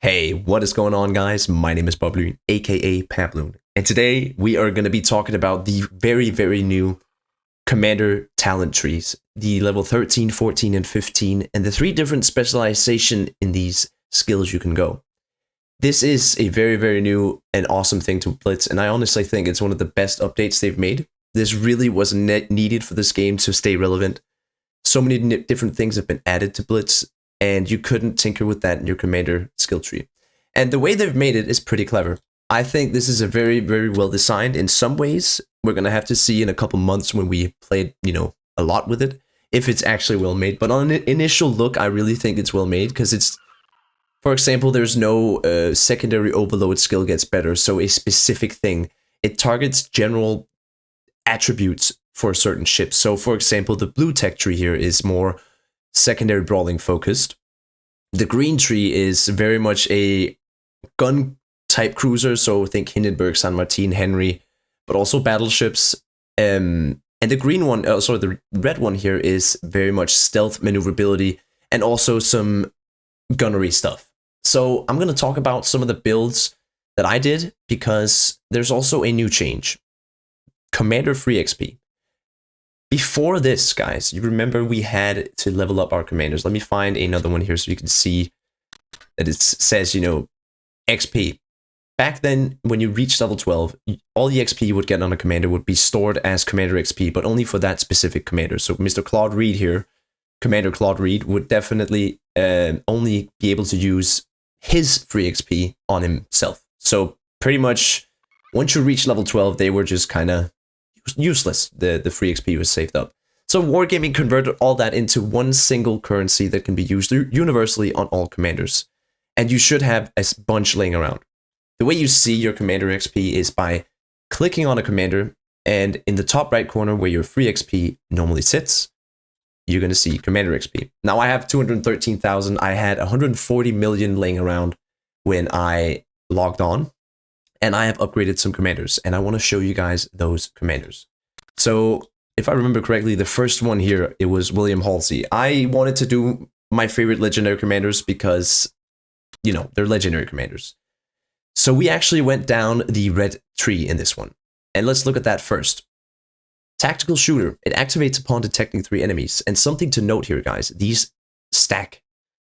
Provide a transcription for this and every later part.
Hey, what is going on, guys? My name is Bobloon, aka Pabloon, and today we are going to be talking about the very new commander talent trees, the level 13, 14, and 15, and the three different specialization in these skills you can go. This is a very new and awesome thing to Blitz, and I honestly think it's one of the best updates they've made. This really was needed for this game to stay relevant. So many different things have been added to Blitz, and you couldn't tinker with that in your commander skill tree. And the way they've made it is pretty clever. I think this is a very well designed. In some ways, we're going to have to see in a couple months when we played, a lot with it, if it's actually well made. But on an initial look, I really think it's well made because it's, for example, there's no secondary overload skill gets better. So a specific thing, it targets general attributes for certain ships. So for example, the blue tech tree here is more secondary brawling focused. The green tree is very much a gun type cruiser, so think Hindenburg, San Martin, Henry, but also battleships. And the green one, the red one here is very much stealth, maneuverability, and also some gunnery stuff. So I'm going to talk about some of the builds that I did because there's also a new change. Commander free XP. Before this, guys, you remember we had to level up our commanders. Let me find another one here so you can see that it says, XP. Back then, when you reached level 12, all the XP you would get on a commander would be stored as commander XP, but only for that specific commander. So Mr. Claude Reed here, Commander Claude Reed, would definitely only be able to use his free XP on himself. So pretty much, once you reach level 12, they were just kind of useless. The free XP was saved up. So Wargaming converted all that into one single currency that can be used universally on all commanders. And you should have a bunch laying around. The way you see your commander XP is by clicking on a commander, and in the top right corner where your free XP normally sits, you're going to see commander XP. Now I have 213,000. I had 140 million laying around when I logged on, and I have upgraded some commanders, and I want to show you guys those commanders. So if I remember correctly, the first one here, it was William Halsey. I wanted to do my favorite legendary commanders because they're legendary commanders. So we actually went down the red tree in this one. And let's look at that first. Tactical shooter. It activates upon detecting 3 enemies. And something to note here, guys. These stack.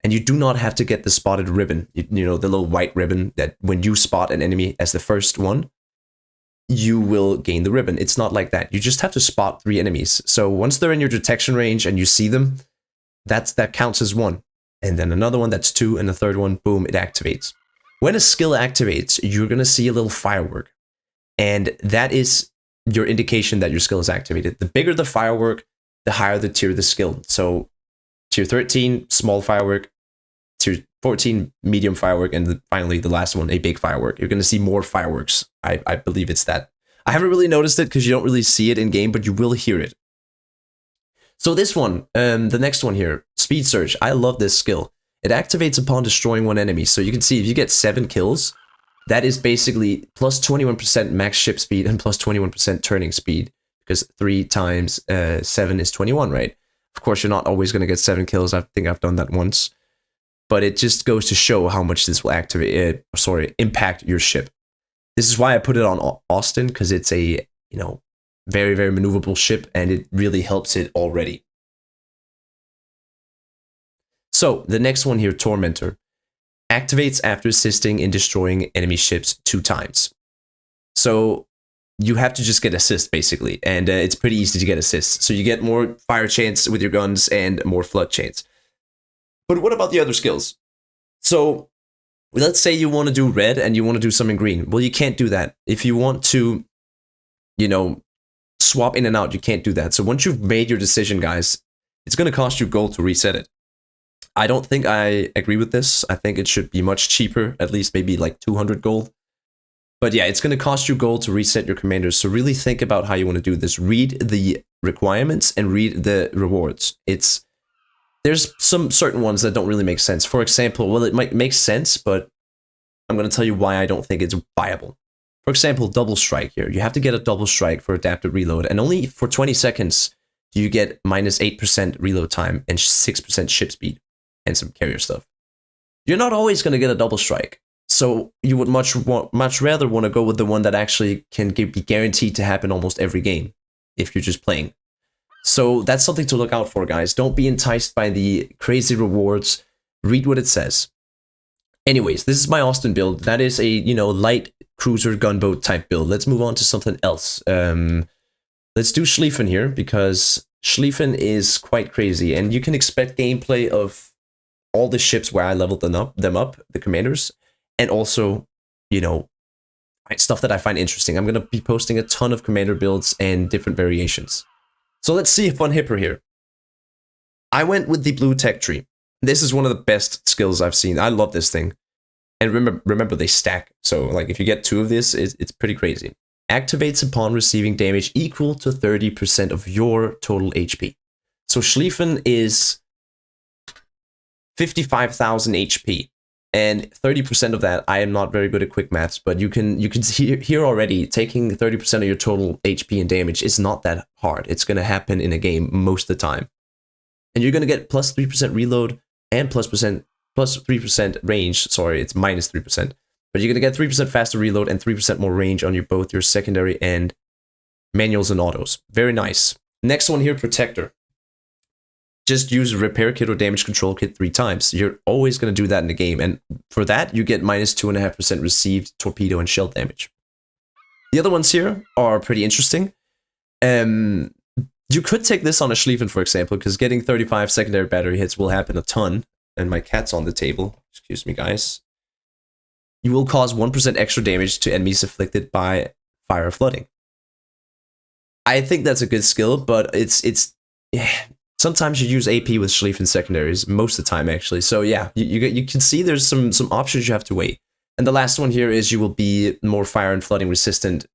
And you do not have to get the spotted ribbon. The little white ribbon that when you spot an enemy as the first one, you will gain the ribbon. It's not like that. You just have to spot 3 enemies. So once they're in your detection range and you see them, that counts as 1. And then another one, that's 2, and the third one, boom, it activates. When a skill activates, you're going to see a little firework. And that is your indication that your skill is activated. The bigger the firework, the higher the tier of the skill. So tier 13, small firework. Tier 14, medium firework. And finally, the last one, a big firework. You're going to see more fireworks. I believe it's that. I haven't really noticed it because you don't really see it in game, but you will hear it. So this one, the next one here, Speed Surge. I love this skill. It activates upon destroying 1 enemy. So you can see if you get 7 kills, that is basically plus 21% max ship speed and plus 21% turning speed. Because 3 times 7 is 21, right? Of course, you're not always going to get 7 kills. I think I've done that once. But it just goes to show how much this will impact your ship. This is why I put it on Austin, because it's a, very maneuverable ship, and it really helps it already. So the next one here, Tormentor, activates after assisting in destroying enemy ships 2 times. So you have to just get assist basically, and it's pretty easy to get assists. So you get more fire chance with your guns and more flood chance. But what about the other skills? So let's say you want to do red and you want to do something green. Well, you can't do that. If you want to, swap in and out, you can't do that. So once you've made your decision, guys, it's going to cost you gold to reset it. I don't think I agree with this. I think it should be much cheaper, at least maybe like 200 gold. But yeah, it's going to cost you gold to reset your commanders. So really think about how you want to do this. Read the requirements and read the rewards. There's some certain ones that don't really make sense. For example, well, it might make sense, but I'm going to tell you why I don't think it's viable. For example, double strike here. You have to get a double strike for adaptive reload, and only for 20 seconds do you get minus 8% reload time and 6% ship speed and some carrier stuff. you're not always going to get a double strike. So you would much rather want to go with the one that actually can be guaranteed to happen almost every game if you're just playing. So that's something to look out for, guys. Don't be enticed by the crazy rewards. Read what it says. Anyways, this is my Austin build. That is a, light cruiser gunboat type build. Let's move on to something else. Let's do Schlieffen here, because Schlieffen is quite crazy, and you can expect gameplay of all the ships where I leveled them up, the commanders, and also, stuff that I find interesting. I'm going to be posting a ton of commander builds and different variations. So let's see a fun hipper here. I went with the blue tech tree. This is one of the best skills I've seen. I love this thing. And remember they stack. So like if you get 2 of this, it's pretty crazy. Activates upon receiving damage equal to 30% of your total HP. So Schlieffen is 55,000 HP. And 30% of that, I am not very good at quick maths, but you can hear already, taking 30% of your total HP and damage is not that hard. It's going to happen in a game most of the time. And you're going to get plus 3% reload and plus 3% range. Sorry, it's minus 3%. But you're going to get 3% faster reload and 3% more range on both your secondary and manuals and autos. Very nice. Next one here, Protector. Just use a repair kit or damage control kit 3 times. You're always going to do that in the game. And for that, you get minus 2.5% received torpedo and shell damage. The other ones here are pretty interesting. You could take this on a Schlieffen, for example, because getting 35 secondary battery hits will happen a ton. And my cat's on the table. Excuse me, guys. You will cause 1% extra damage to enemies afflicted by fire flooding. I think that's a good skill, but yeah. Sometimes you use AP with Schlieffen secondaries, most of the time actually. So yeah, you can see there's some options you have to weigh. And the last one here is you will be more fire and flooding resistant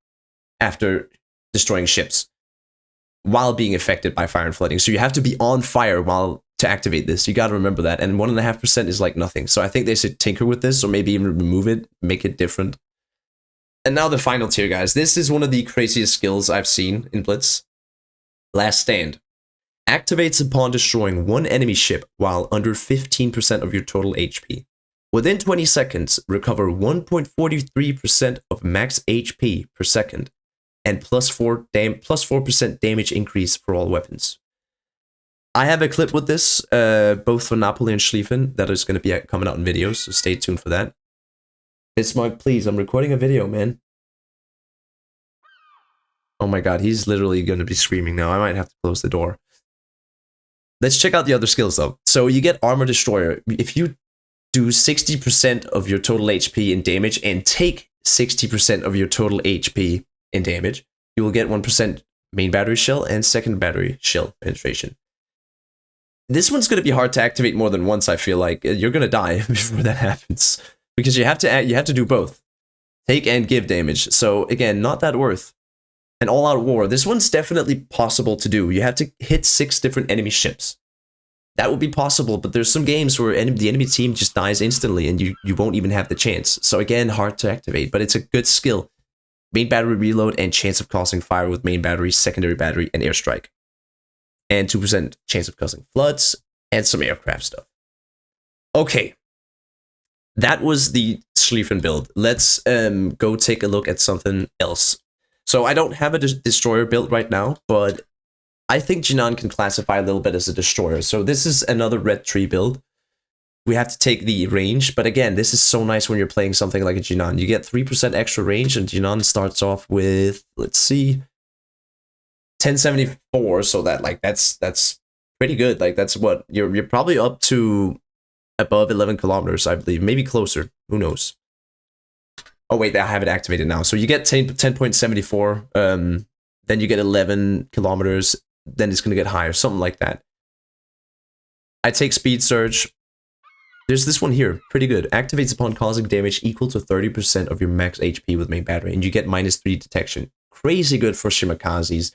after destroying ships while being affected by fire and flooding. So you have to be on fire to activate this. You got to remember that. And 1.5% is like nothing. So I think they should tinker with this, or maybe even remove it, make it different. And now the final tier, guys. This is one of the craziest skills I've seen in Blitz. Last Stand. Activates upon destroying one enemy ship while under 15% of your total HP. Within 20 seconds, recover 1.43% of max HP per second, and plus 4% damage increase for all weapons. I have a clip with this, both for Napoli and Schlieffen, that is going to be coming out in videos, so stay tuned for that. Bismarck, please, I'm recording a video, man. Oh my god, he's literally going to be screaming now. I might have to close the door. Let's check out the other skills though. So you get Armor Destroyer. If you do 60% of your total HP in damage and take 60% of your total HP in damage, you will get 1% main battery shell and second battery shell penetration. This one's going to be hard to activate more than once, I feel like. You're going to die before that happens. Because you have to do both. Take and give damage. So again, not that worth. An all-out war. This one's definitely possible to do. You have to hit 6 different enemy ships. That would be possible, but there's some games where the enemy team just dies instantly and you won't even have the chance. So again, hard to activate, but it's a good skill. Main battery reload and chance of causing fire with main battery, secondary battery, and airstrike. And 2% chance of causing floods and some aircraft stuff. Okay. That was the Schlieffen build. Let's go take a look at something else. So I don't have a destroyer built right now, but I think Jinan can classify a little bit as a destroyer. So this is another red tree build. We have to take the range, but again, this is so nice when you're playing something like a Jinan. You get 3% extra range, and Jinan starts off with, let's see, 1074. So that's pretty good. Like that's what you're probably up to above 11 kilometers, I believe, maybe closer. Who knows? Oh wait, I have it activated now. So you get 10.74, then you get 11 kilometers, then it's going to get higher, something like that. I take Speed Surge. There's this one here, pretty good. Activates upon causing damage equal to 30% of your max HP with main battery, and you get -3 detection. Crazy good for Shimikazes,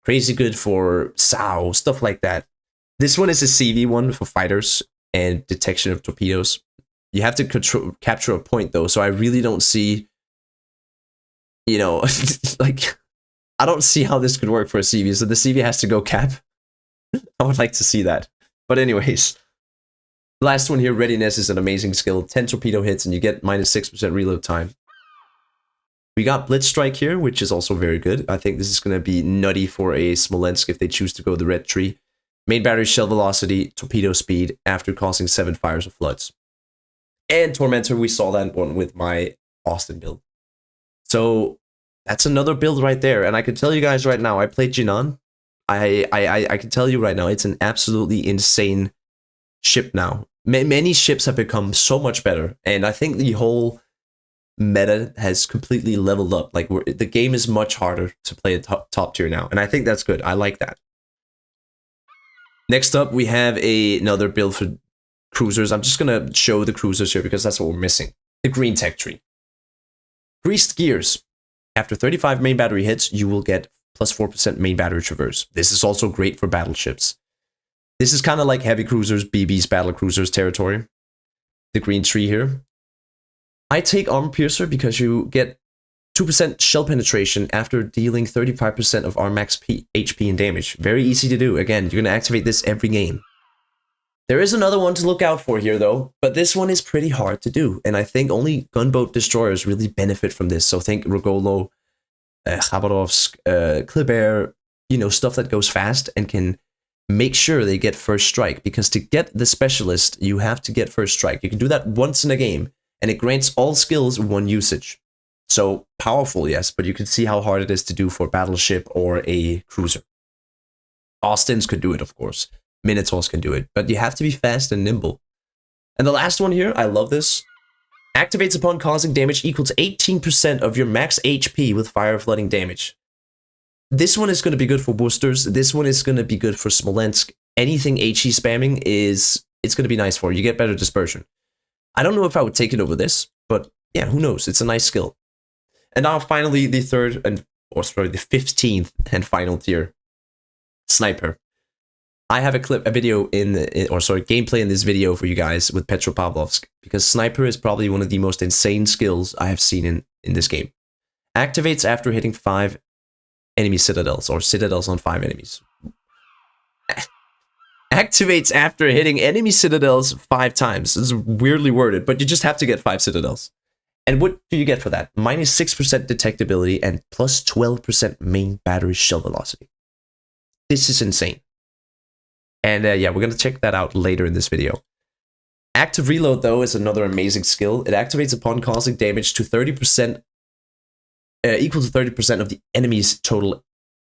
crazy good for Sao, stuff like that. This one is a CV one for fighters and detection of torpedoes. You have to capture a point though, so I really don't see, like, I don't see how this could work for a CV. So the CV has to go cap. I would like to see that. But anyways, Last one here, Readiness, is an amazing skill. 10 torpedo hits and you get minus 6% reload time. We got Blitz Strike here, which is also very good. I think this is going to be nutty for a Smolensk if they choose to go the red tree. Main battery shell velocity, torpedo speed after causing 7 fires or floods. And Tormentor, we saw that one with my Austin build. So that's another build right there. And I can tell you guys right now, I played Jinan. I can tell you right now, it's an absolutely insane ship now. Many ships have become so much better. And I think the whole meta has completely leveled up. Like, the game is much harder to play at top tier now. And I think that's good. I like that. Next up, we have another build for cruisers. I'm just going to show the cruisers here because that's what we're missing. The green tech tree. Greased gears. After 35 main battery hits, you will get plus 4% main battery traverse. This is also great for battleships. This is kind of like heavy cruisers, BB's battle cruisers territory. The green tree here. I take Armor Piercer because you get 2% shell penetration after dealing 35% of our max HP and damage. Very easy to do. Again, you're going to activate this every game. There is another one to look out for here, though, but this one is pretty hard to do, and I think only gunboat destroyers really benefit from this. So think Rogolo, Khabarovsk, Kleber, you know, stuff that goes fast and can make sure they get first strike, because to get the specialist, you have to get first strike. You can do that once in a game, and it grants all skills one usage. So powerful, yes, but you can see how hard it is to do for a battleship or a cruiser. Austins could do it, of course. Minotaurs can do it, but you have to be fast and nimble. And the last one here, I love this. Activates upon causing damage equal to 18% of your max HP with fire flooding damage. This one is going to be good for boosters. This one is going to be good for Smolensk. Anything HE spamming it's going to be nice for. You get better dispersion. I don't know if I would take it over this, but yeah, who knows? It's a nice skill. And now finally the 15th and final tier, Sniper. I have a video gameplay in this video for you guys with Petropavlovsk, because Sniper is probably one of the most insane skills I have seen in this game. Activates after hitting 5 enemy citadels, or citadels on 5 enemies. Activates after hitting enemy citadels 5 times. This is weirdly worded, but you just have to get 5 citadels. And what do you get for that? Minus 6% detectability and plus 12% main battery shell velocity. This is insane. And yeah, we're going to check that out later in this video. Active Reload, though, is another amazing skill. It activates upon causing damage to 30%, equal to 30% of the enemy's total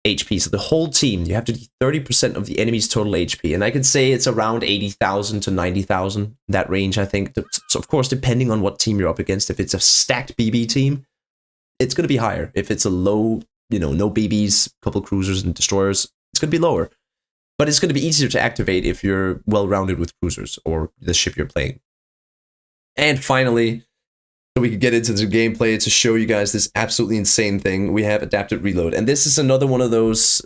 HP. So the whole team, you have to do 30% of the enemy's total HP. And I can say it's around 80,000 to 90,000, that range, I think. So, of course, depending on what team you're up against, if it's a stacked BB team, it's going to be higher. If it's a low, you know, no BBs, couple cruisers and destroyers, it's going to be lower. But it's going to be easier to activate if you're well-rounded with cruisers or the ship you're playing. And finally, so we can get into the gameplay to show you guys this absolutely insane thing, we have Adapted Reload. And this is another one of those,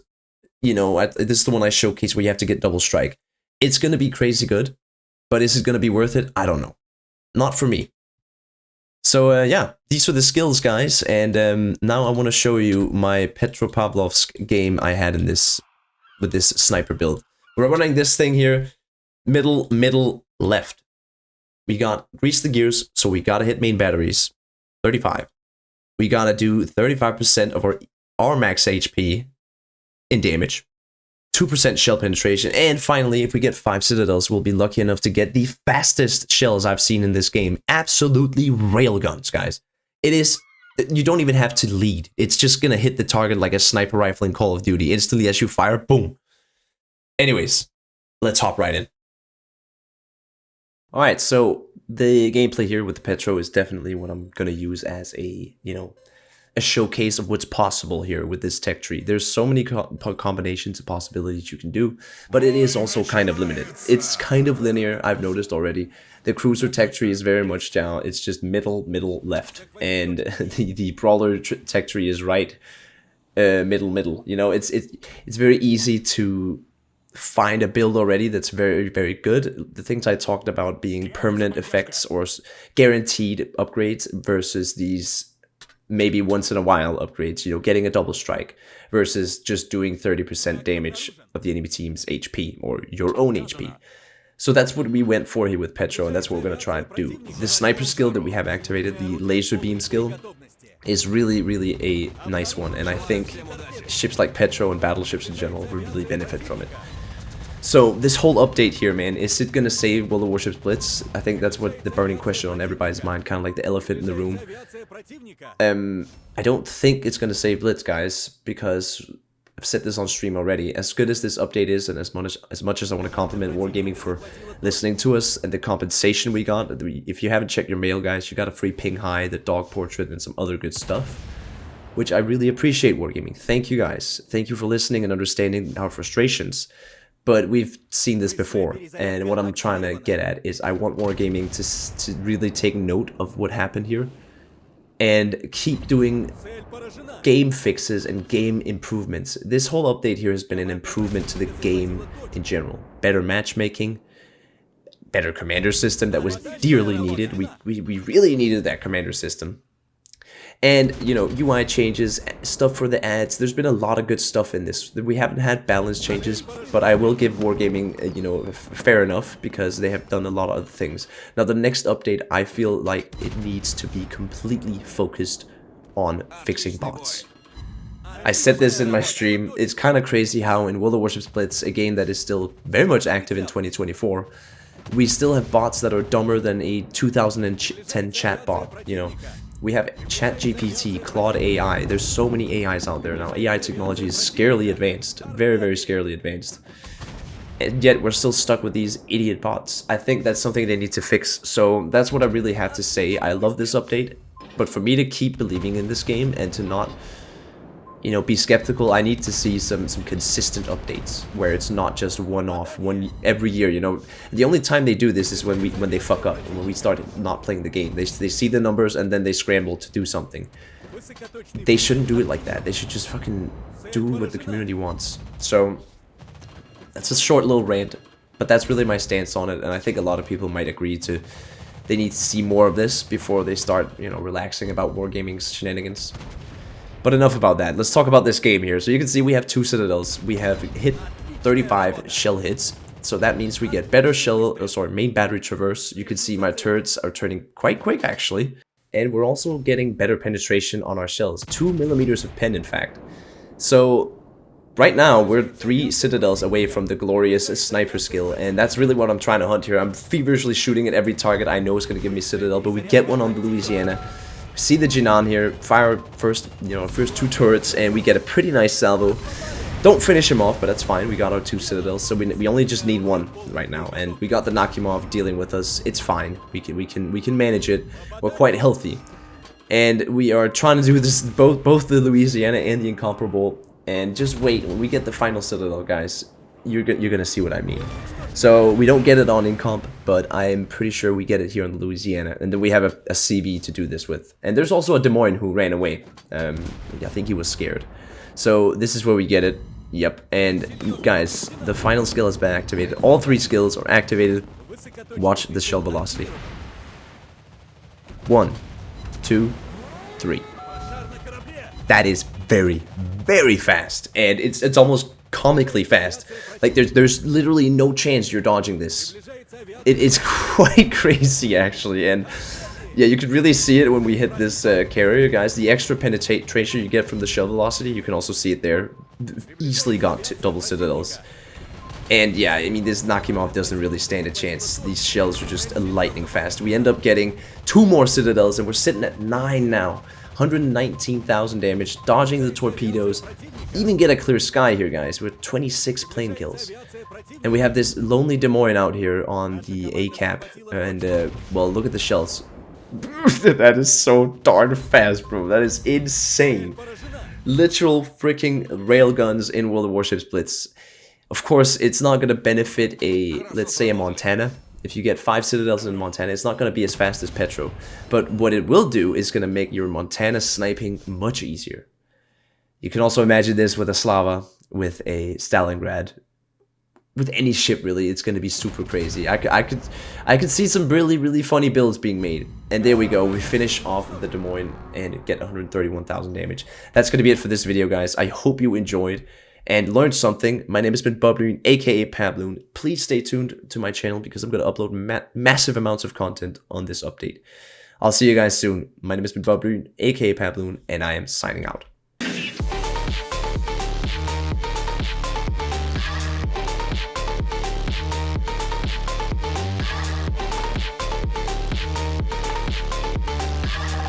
you know, this is the one I showcased where you have to get double strike. It's going to be crazy good, but is it going to be worth it? I don't know. Not for me. So yeah, these are the skills, guys. And now I want to show you my Petropavlovsk game I had in this with this sniper build. We're running this thing here, middle, left. We got grease the gears, so we gotta hit main batteries, 35. We gotta do 35% of our max HP in damage, 2% shell penetration, and finally, if we get 5 citadels, we'll be lucky enough to get the fastest shells I've seen in this game. Absolutely railguns, guys. It is. You don't even have to lead. It's just gonna hit the target like a sniper rifle in Call of Duty. Instantly as you fire, boom. Anyways, let's hop right in. Alright, so the gameplay here with the Petro is definitely what I'm gonna use as a, you know, a showcase of what's possible here with this tech tree. There's so many combinations of possibilities you can do, but it is also kind of limited. It's kind of linear, I've noticed already. The cruiser tech tree is very much down. It's just middle, left. And the brawler tech tree is right, middle. You know, it's very easy to find a build already that's very, very good. The things I talked about being permanent effects or guaranteed upgrades versus these maybe once in a while upgrades, you know, getting a double strike versus just doing 30% damage of the enemy team's HP or your own HP. So that's what we went for here with Petro, and that's what we're going to try and do. The sniper skill that we have activated, the laser beam skill, is really, really a nice one, and I think ships like Petro and battleships in general will really benefit from it. So this whole update here, man, is it gonna save World of Warships Blitz? I think that's what the burning question on everybody's mind, kind of like the elephant in the room. I don't think it's gonna save Blitz, guys, because I've said this on stream already. As good as this update is, and as much as I want to compliment Wargaming for listening to us and the compensation we got, if you haven't checked your mail, guys, you got a free ping high, the dog portrait, and some other good stuff, which I really appreciate, Wargaming. Thank you, guys. Thank you for listening and understanding our frustrations. But we've seen this before, and what I'm trying to get at is I want Wargaming to really take note of what happened here and keep doing game fixes and game improvements. This whole update here has been an improvement to the game in general. Better matchmaking, better commander system that was dearly needed. We really needed that commander system. And, you know, UI changes, stuff for the ads. There's been a lot of good stuff in this. We haven't had balance changes, but I will give Wargaming, you know, fair enough, because they have done a lot of other things. Now, the next update, I feel like it needs to be completely focused on fixing bots. I said this in my stream. It's kind of crazy how in World of Warships Blitz, a game that is still very much active in 2024, we still have bots that are dumber than a 2010 chat bot, you know. We have ChatGPT, Claude AI. There's so many AIs out there now. AI technology is scarily advanced. Very, very scarily advanced. And yet we're still stuck with these idiot bots. I think that's something they need to fix. So that's what I really have to say. I love this update. But for me to keep believing in this game and to not, you know, be skeptical, I need to see some consistent updates where it's not just one-off, every year, you know. The only time they do this is when they fuck up, when we start not playing the game. They see the numbers and then they scramble to do something. They shouldn't do it like that. They should just fucking do what the community wants. So that's a short little rant, but that's really my stance on it, and I think a lot of people might agree to they need to see more of this before they start, you know, relaxing about Wargaming's shenanigans. But enough about that. Let's talk about this game here. So you can see we have 2 citadels. We have hit 35 shell hits. So that means we get better main battery traverse. You can see my turrets are turning quite quick, actually. And we're also getting better penetration on our shells. 2 millimeters of pen, in fact. So right now, we're 3 citadels away from the glorious sniper skill. And that's really what I'm trying to hunt here. I'm feverishly shooting at every target I know is going to give me citadel. But we get one on the Louisiana. See the Jinan here, fire first 2 turrets, and we get a pretty nice salvo. Don't finish him off, but that's fine. We got our 2 citadels, so we only just need 1 right now, and we got the Nakhimov dealing with us. It's fine. We can manage it. We're quite healthy, and we are trying to do this both the Louisiana and the Incomparable. And just wait, when we get the final citadel, guys, you're gonna see what I mean. So we don't get it on Incomp, but I'm pretty sure we get it here in Louisiana, and then we have a CB to do this with. And there's also a Des Moines who ran away. I think he was scared. So this is where we get it. Yep. And guys, the final skill has been activated. All 3 skills are activated. Watch the shell velocity. 1, 2, 3. That is very, very fast, and it's almost comically fast. Like there's literally no chance you're dodging this. It's quite crazy, actually. And yeah, you could really see it when we hit this carrier, guys. The extra penetration you get from the shell velocity, you can also see it there. Easily got double citadels. And yeah, I mean, this Nakhimov doesn't really stand a chance. These shells are just lightning fast. We end up getting 2 more citadels, and we're sitting at 9 now. 119,000 damage, dodging the torpedoes, even get a clear sky here, guys, with 26 plane kills. And we have this lonely Des Moines out here on the A-cap, and, well, look at the shells. That is so darn fast, bro. That is insane. Literal freaking railguns in World of Warships Blitz. Of course, it's not going to benefit let's say a Montana. If you get 5 citadels in Montana, it's not going to be as fast as Petro. But what it will do is going to make your Montana sniping much easier. You can also imagine this with a Slava, with a Stalingrad. With any ship, really, it's going to be super crazy. I could see some really, really funny builds being made. And there we go. We finish off the Des Moines and get 131,000 damage. That's going to be it for this video, guys. I hope you enjoyed. and learn something. My name has been Bubloon, aka Pabloon. Please stay tuned to my channel because I'm going to upload massive amounts of content on this update. I'll see you guys soon. My name has been Bubloon, aka Pabloon, and I am signing out.